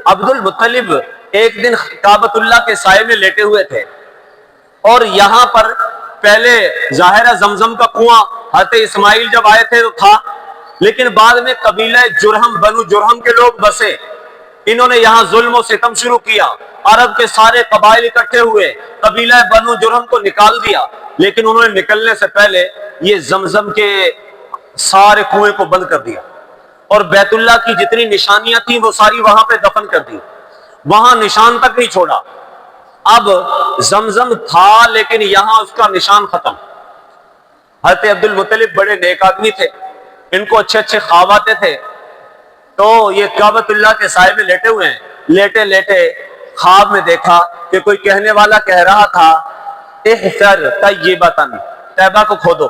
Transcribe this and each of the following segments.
عبد المطلب ایک دن کعبۃ اللہ کے سائے میں لیٹے ہوئے تھے، اور یہاں پر پہلے ظاہر ہے زمزم کا کنواں حضرت اسماعیل جب آئے تھے تو تھا، لیکن بعد میں قبیلہ جرہم، بنو جرہم کے لوگ بسے، انہوں نے یہاں ظلم و ستم شروع کیا، عرب کے سارے قبائل اکٹھے ہوئے، قبیلہ بنو جرہم کو نکال دیا، لیکن انہوں نے نکلنے سے پہلے یہ زمزم کے سارے کنویں کو بند کر دیا، اور بیت اللہ کی جتنی نشانیاں تھیں وہ ساری وہاں پہ دفن کر دی، وہاں نشان تک نہیں چھوڑا۔ اب زمزم تھا لیکن یہاں اس کا نشان ختم۔ حضرت عبد المطلب بڑے نیک آدمی تھے، ان کو اچھے اچھے خواب آتے تھے، تو یہ کعبۃ اللہ کے سائے میں لیٹے ہوئے ہیں، لیٹے لیٹے خواب میں دیکھا کہ کوئی کہنے والا کہہ رہا تھا احفر طیبۃ، طیبہ کو کھودو۔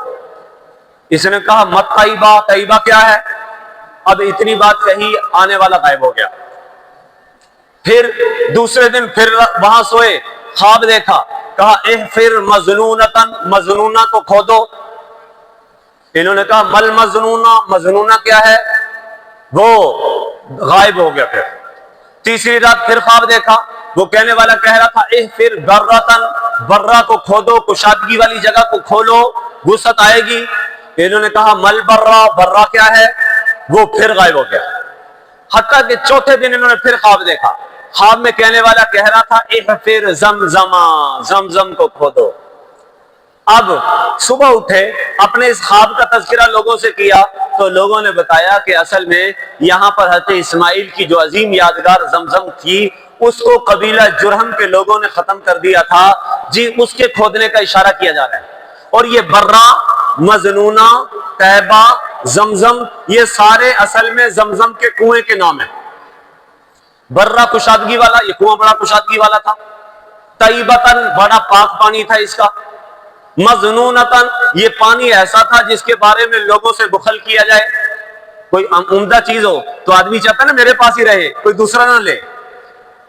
اس نے کہا مت طیبہ، طیبہ کیا ہے؟ اب اتنی بات کہی، آنے والا غائب ہو گیا۔ پھر دوسرے دن پھر وہاں سوئے، خواب دیکھا، کہا احفر مظنونۃ، مظنونہ کو کھودو۔ انہوں نے کہا مل مظنونہ، مظنونہ کیا ہے؟ وہ غائب ہو گیا۔ پھر تیسری رات پھر خواب دیکھا، وہ کہنے والا کہہ رہا تھا احفر برۃ، برہ کو کھودو، کشادگی والی جگہ کو کھولو، وسعت آئے گی۔ انہوں نے کہا مل برہ، برہ کیا ہے؟ وہ پھر غائب ہو گیا۔ حتیٰ کہ چوتھے دن انہوں نے پھر خواب دیکھا، خواب میں کہنے والا کہہ رہا تھا احفر زمزم، زمزم کو کھودو۔ اب صبح اٹھے، اپنے اس خواب کا تذکرہ لوگوں سے کیا، تو لوگوں نے بتایا کہ اصل میں یہاں پر حضرت اسماعیل کی جو عظیم یادگار زمزم تھی، اس کو قبیلہ جرہم کے لوگوں نے ختم کر دیا تھا، جی اس کے کھودنے کا اشارہ کیا جا رہا ہے۔ اور یہ برہ، مظنونہ، طیبہ، زمزم، یہ سارے اصل میں زمزم کے کنویں کے نام ہیں۔ برہ کشادگی والا، یہ کنواں بڑا کشادگی والا تھا، طیبۃ بڑا پاک پانی تھا اس کا، مظنونۃ یہ پانی ایسا تھا جس کے بارے میں لوگوں سے بخل کیا جائے، کوئی عمدہ چیز ہو تو آدمی چاہتا ہے نا میرے پاس ہی رہے، کوئی دوسرا نہ لے۔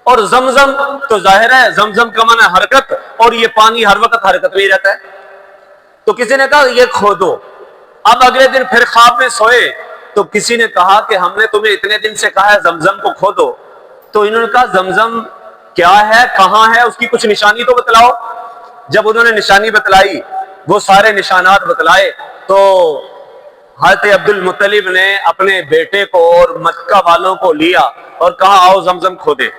اور زمزم تو ظاہر ہے زمزم کا معنی حرکت، اور یہ پانی ہر وقت حرکت میں ہی رہتا ہے۔ تو کسی نے کہا یہ کھودو۔ اب اگلے دن پھر خواب میں سوئے تو کسی نے کہا کہ ہم نے تمہیں اتنے دن سے کہا ہے زمزم کو کھودو، تو انہوں نے کہا زمزم کیا ہے، کہاں ہے، اس کی کچھ نشانی تو بتلاؤ۔ جب انہوں نے نشانی بتلائی، وہ سارے نشانات بتلائے، تو حضرت عبد المطلب نے اپنے بیٹے کو اور مکہ والوں کو لیا اور کہا آؤ زمزم کھودے،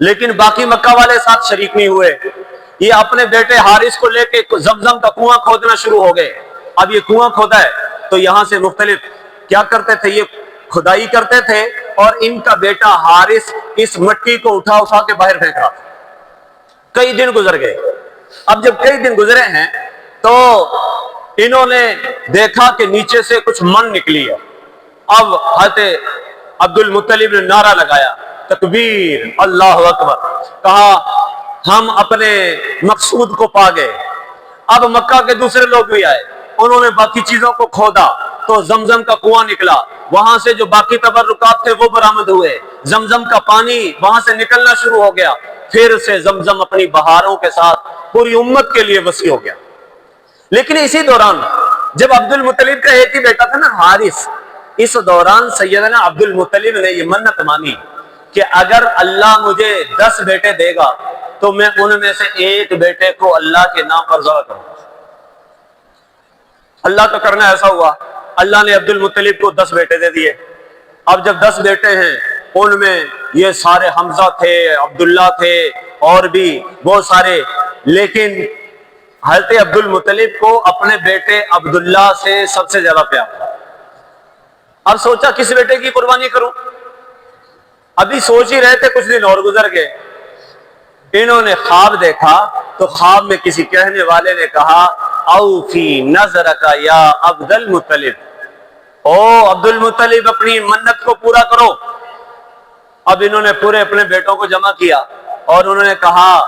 لیکن باقی مکہ والے ساتھ شریک نہیں ہوئے۔ یہ اپنے بیٹے حارث کو لے کے زمزم کا کنواں کھودنا شروع ہو گئے۔ اب یہ کنواں کھودا ہے تو یہاں سے مختلف کیا کرتے تھے، یہ کھدائی کرتے تھے، اور ان کا بیٹا حارث اس مٹی کو اٹھا اٹھا کے باہر پھینک رہا تھا۔ کئی دن گزر گئے۔ اب جب کئی دن گزرے ہیں تو انہوں نے دیکھا کہ نیچے سے کچھ من نکلی ہے۔ اب حضرت عبد المطلب نے نعرہ لگایا تکبیر، اللہ اکبر، کہا ہم اپنے مقصود کو پا گئے۔ اب مکہ کے دوسرے لوگ بھی آئے، انہوں نے باقی چیزوں کو کھودا تو زمزم کا کنواں نکلا، وہاں سے جو باقی تبرکات تھے وہ برآمد ہوئے، زمزم کا پانی وہاں سے نکلنا شروع ہو گیا، پھر سے زمزم اپنی بہاروں کے ساتھ پوری امت کے لیے وسیع ہو گیا۔ لیکن اسی دوران جب عبد المطلب کا ایک ہی بیٹا تھا نا حارث، اس دوران سیدنا عبد المطلب نے یہ منت مانی کہ اگر اللہ مجھے 10 بیٹے دے گا تو میں ان میں سے ایک بیٹے کو اللہ کے نام پر ذبح کروں گا۔ اللہ کا کرنا ایسا ہوا، اللہ نے عبد المطلب کو 10 بیٹے دے دیے۔ اب جب 10 بیٹے ہیں، ان میں یہ سارے حمزہ تھے، عبداللہ تھے، اور بھی بہت سارے، لیکن حضرت عبد المطلب کو اپنے بیٹے عبداللہ سے سب سے زیادہ پیار تھا۔ اب سوچا کس بیٹے کی قربانی کروں، ابھی سوچ ہی رہے تھے، کچھ دن اور گزر گئے۔ انہوں نے خواب دیکھا تو خواب میں کسی کہنے والے نے کہا اوفی نذرک یا عبد المطلب، او عبد المطلب اپنی منت کو پورا کرو۔ اب انہوں نے پورے اپنے بیٹوں کو جمع کیا اور انہوں نے کہا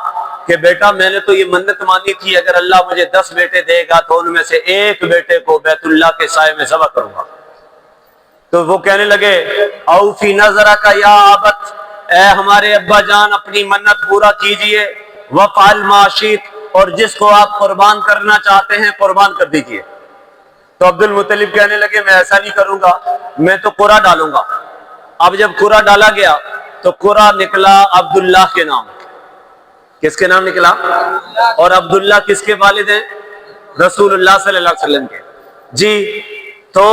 کہ بیٹا میں نے تو یہ منت مانی تھی، اگر اللہ مجھے 10 بیٹے دے گا تو ان میں سے ایک بیٹے کو بیت اللہ کے سائے میں ذبح کروں گا۔ تو وہ کہنے لگے اوفی نذرک یا ابت، اے ہمارے ابا جان اپنی منت پورا کیجئے، وفعل ما شئت، اور جس کو آپ قربان کرنا چاہتے ہیں قربان کر دیجئے۔ تو عبد المطلب کہنے لگے میں ایسا نہیں کروں گا، میں تو قرعہ ڈالوں گا۔ اب جب قرعہ ڈالا گیا تو قرآن نکلا عبداللہ کے نام. کس کے نام نکلا؟ اور عبداللہ کس کے والد ہیں؟ رسول اللہ صلی اللہ علیہ وسلم کے. جی تو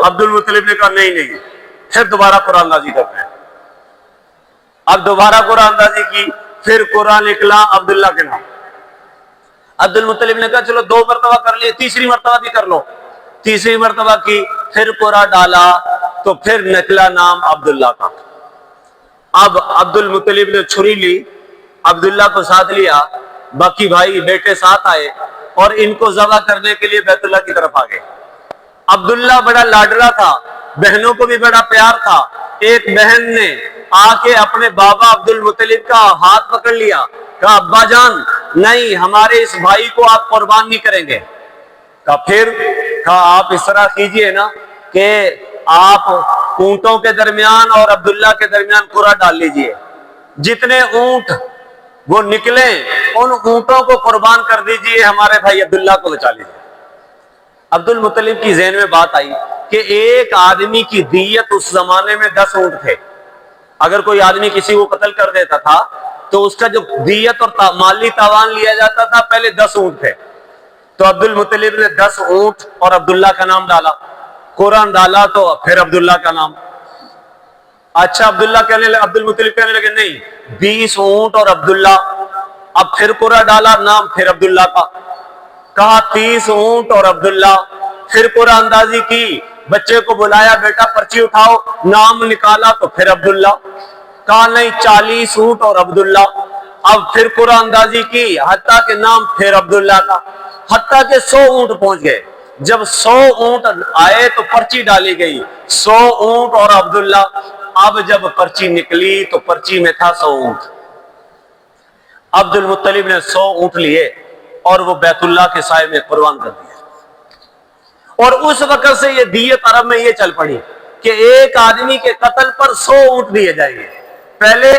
عبد المطلب نے کہا نہیں پھر دوبارہ قرآن نازل کرتے ہیں. اب دوبارہ قرآن نازل کی, پھر قرآن نکلا عبداللہ کے نام. عبد المطلب نے کہا چلو 2 مرتبہ کر لیے, تیسری مرتبہ بھی کر لو. تیسری مرتبہ کی, پھر قرآن ڈالا تو پھر نکلا نام عبداللہ کا. اب عبد المطلب نے چھری لی, عبداللہ کو ساتھ لیا, باقی بھائی بیٹے ساتھ آئے اور ان کو ذبح کرنے کے لیے بیت اللہ کی طرف آ گئے. عبداللہ بڑا لاڈلا تھا, بہنوں کو بھی بڑا پیار تھا. ایک بہن نے آ کے اپنے بابا عبد المطلب کا ہاتھ پکڑ لیا, کہا ابا جان نہیں, ہمارے اس بھائی کو آپ قربان نہیں کریں گے. کہا پھر؟ کہا آپ اس طرح کیجئے نا کہ آپ اونٹوں کے درمیان اور عبداللہ کے درمیان قرآن ڈال لیجئے, جتنے اونٹ وہ نکلیں ان اونٹوں کو قربان کر دیجئے, ہمارے بھائی عبداللہ کو بچا لیجئے. عبد المطلب کی ذہن میں بات آئی کہ ایک آدمی کی دیت اس زمانے میں 10 اونٹ تھے. اگر کوئی آدمی کسی کو قتل کر دیتا تھا تو اس کا جو دیت اور مالی تاوان لیا جاتا تھا پہلے 10 اونٹ تھے. تو عبد المطلب نے 10 اونٹ اور عبداللہ کا نام ڈالا. قرآن ڈالا تو پھر عبداللہ کا نام. اچھا عبد المطلب کہنے لگے نہیں 20 اونٹ اور عبداللہ. اب پھر قرآن ڈالا نام پھر عبداللہ کا. کہا 30 اونٹ اور عبداللہ. پھر قرآن اندازی کی, بچے کو بلایا, بیٹا پرچی اٹھاؤ, نام نکالا تو پھر عبداللہ. کہا نہیں 40 اونٹ اور عبداللہ. اب پھر قرآن اندازی کی, حتیٰ کہ نام پھر عبداللہ کا, حتیٰ کہ 100 اونٹ پہنچ گئے. جب 100 اونٹ آئے تو پرچی ڈالی گئی 100 اونٹ اور عبداللہ. اب جب پرچی نکلی تو پرچی میں تھا 100 اونٹ. عبد المطلب نے 100 اونٹ لیے اور وہ بیت اللہ کے سائے میں قربان کر دیے. اور اس وقت سے یہ دیت عرب میں یہ چل پڑی کہ ایک آدمی کے قتل پر 100 اونٹ دیے جائیں گے. پہلے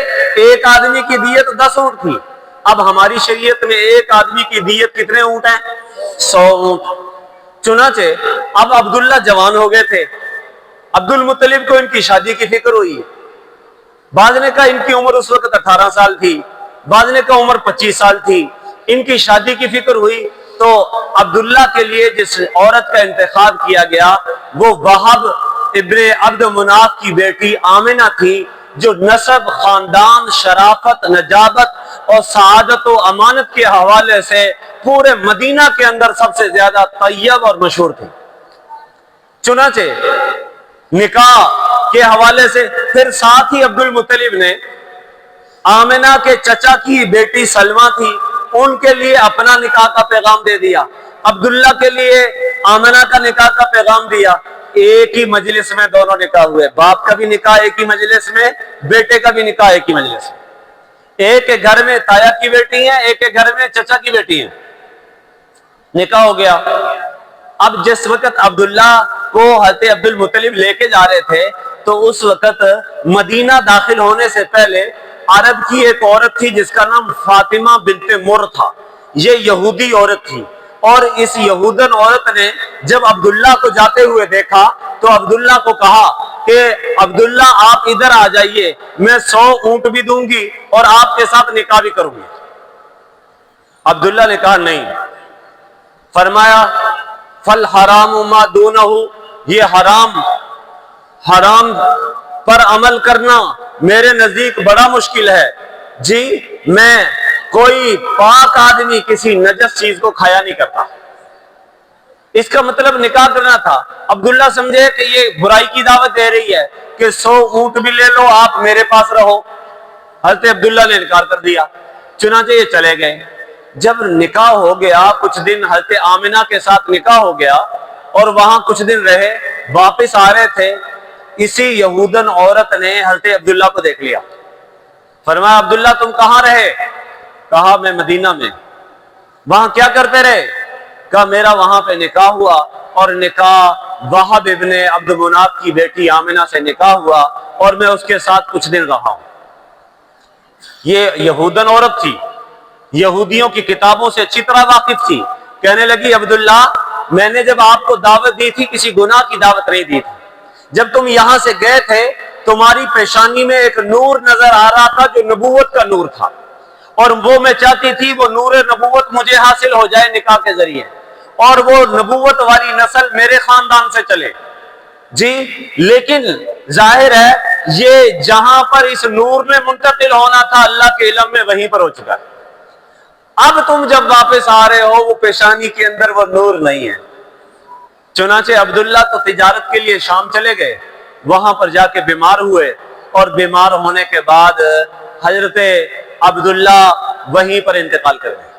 ایک آدمی کی دیت 10 اونٹ تھی, اب ہماری شریعت میں ایک آدمی کی دیت کتنے اونٹ ہیں؟ 100 اونٹ. چنانچہ اب عبداللہ جوان ہو گئے تھے. عبد المطلب کو ان کی شادی کی فکر ہوئی. بعض نے کہا ان کی عمر اس وقت 18 سال تھی, بعض نے کہا عمر 25 سال تھی. ان کی شادی کی فکر ہوئی تو عبداللہ کے لیے جس عورت کا انتخاب کیا گیا وہ وہب ابن عبد مناف کی بیٹی آمنہ تھی, جو نسب, خاندان, شرافت, نجابت اور سعادت و امانت کے حوالے سے پورے مدینہ کے اندر سب سے زیادہ طیب اور مشہور تھی. چنانچہ نکاح کے حوالے سے پھر ساتھ ہی عبد المطلب نے آمنہ کے چچا کی بیٹی سلمہ تھی, ان کے لیے اپنا نکاح کا پیغام دے دیا. عبداللہ کے لیے آمنہ کا نکاح کا پیغام دیا. ایک ہی مجلس میں دونوں نکاح ہوئے, باپ کا بھی نکاح ایک ہی مجلس میں, بیٹے کا بھی نکاح ایک ہی مجلس میں. ایک کے گھر میں تایا کی بیٹی ہے, ایک کے گھر میں چچا کی بیٹی ہے. نکاح ہو گیا. اب جس وقت عبداللہ کو حضرت عبد المطلب لے کے جا رہے تھے تو اس وقت مدینہ داخل ہونے سے پہلے عرب کی ایک عورت تھی جس کا نام فاطمہ بنت مر تھا. یہ یہودی عورت تھی, اور اس یہودن عورت نے جب عبداللہ کو جاتے ہوئے دیکھا تو عبداللہ کو کہا کہ عبداللہ آپ ادھر آ جائیے, میں 100 اونٹ بھی دوں گی اور آپ کے ساتھ نکاح بھی کروں گی. عبداللہ نے کہا نہیں. فرمایا فالحرام ما دونہ, یہ حرام پر عمل کرنا میرے نزدیک بڑا مشکل ہے. جی میں کوئی پاک آدمی کسی نجس چیز کو کھایا نہیں کرتا. اس کا مطلب نکاح کرنا تھا. عبداللہ سمجھے کہ یہ برائی کی دعوت دے رہی ہے کہ 100 اونٹ بھی لے لو, آپ میرے پاس رہو. حضرت عبداللہ نے انکار کر دیا. چنانچہ یہ چلے گئے. جب نکاح ہو گیا, کچھ دن حضرت آمنہ کے ساتھ نکاح ہو گیا اور وہاں کچھ دن رہے, واپس آ رہے تھے, اسی یہودن عورت نے حضرت عبداللہ کو دیکھ لیا. فرمایا عبداللہ تم کہاں رہے؟ کہا میں مدینہ میں. وہاں کیا کرتے رہے؟ کہا میرا وہاں پہ نکاح ہوا, اور نکاح وہب ابن عبد مناف کی بیٹی آمنہ سے نکاح ہوا, اور میں اس کے ساتھ کچھ دن رہا ہوں. یہ یہودن عورت تھی, یہودیوں کی کتابوں سے اچھی طرح واقف تھی. کہنے لگی عبداللہ میں نے جب آپ کو دعوت دی تھی کسی گناہ کی دعوت نہیں دی تھی. جب تم یہاں سے گئے تھے تو تمہاری پیشانی میں ایک نور نظر آ رہا تھا جو نبوت کا نور تھا، اور وہ میں چاہتی تھی وہ نور نبوت مجھے حاصل ہو جائے نکاح کے ذریعے، اور وہ نبوت والی نسل میرے خاندان سے چلے جی۔ لیکن ظاہر ہے یہ جہاں پر اس نور میں منتقل ہونا تھا اللہ کے علم میں وہیں پر ہو چکا ہے۔ اب تم جب واپس آ رہے ہو وہ پیشانی کے اندر وہ نور نہیں ہے۔ چنانچہ عبداللہ تو تجارت کے لیے شام چلے گئے، وہاں پر جا کے بیمار ہوئے، اور بیمار ہونے کے بعد حضرت عبداللہ وہیں پر انتقال کر گئے۔